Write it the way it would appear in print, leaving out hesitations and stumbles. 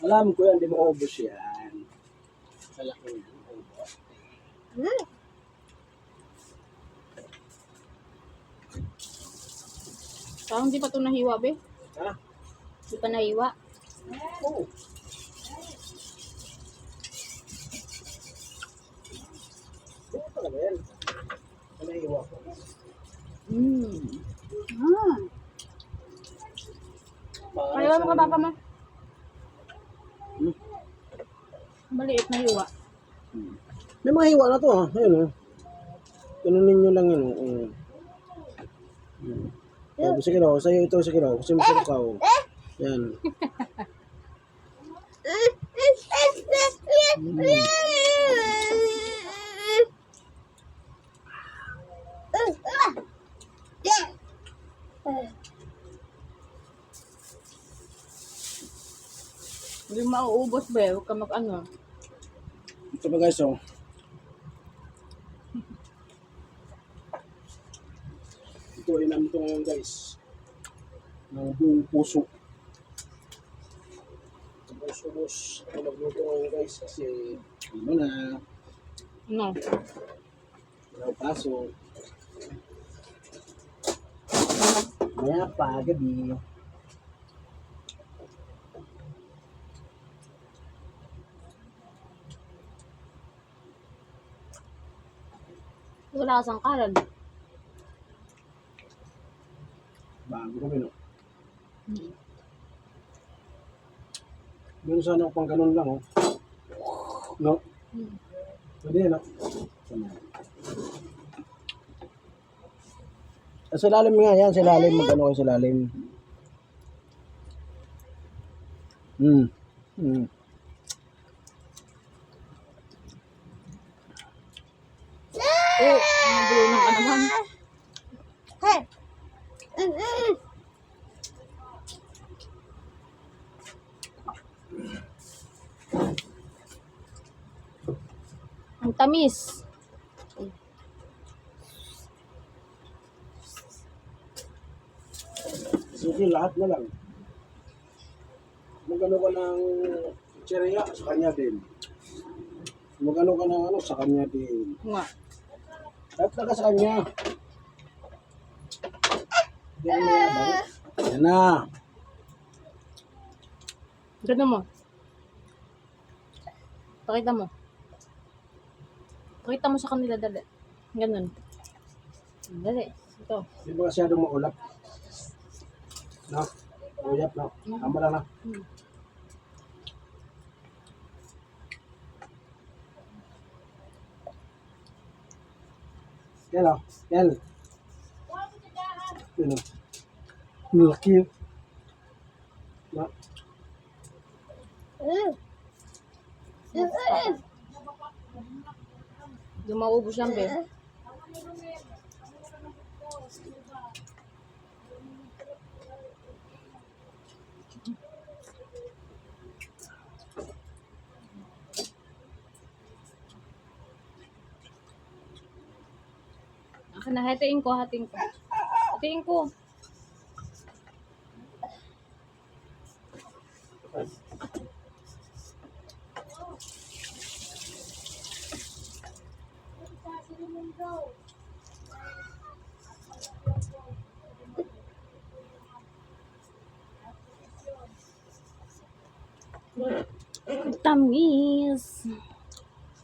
Alam ko yan, di mo ubos yan. Sa laki yan, ubos. Parang di pa ito nahiwa, be. Ha? Di pa nahiwa. Oo. Oo talaga yan. Naiiwa ko. Kaya mo ka papa mo? Hmm? Maliit na hiwa. May mga hiwa na to ha. Ayun o. Kanunin nyo lang yun o. Oh, sige daw. Sa'yo ito, sige daw. Kasi masarap ka o. Yan. Hindi mauubos, be. Huwag ka mag-ano. Ito ba guys o. Ito ay namin ito ngayon guys. Ng buong puso. Puso-bus. Ito magluto ngayon guys. Kasi ano na. No. Wala paso. Maya pa, gabi. Wala kasang kalan. Bago kami no. Meron sana ako pang ganun lang oh. No? Pwede no? Sa lalim nga yan, sa lalim. Mag-ano kayo sa lalim. Oh, nabulunang ka naman. Ang tamis. Sige, lahat na lang. Mag-ano ka ng cherya, sa kanya din. Mag-ano ka ng ano, sa kanya din. Nga. Lahat na ka sa kanya. Yan na, yan na. Ganun mo. Pakita mo. Pakita mo sa kanila, dali. Ganun. Dali. Ito. Hindi ba masyadong maulap? No? Uyap, no? Tama lang na. Yan, oh. Yan. Yan, oh. Milky. No? Yung maubos yan, be. Akin na, hatiin ko, hatiin ko. Hatiin ko. Tamis.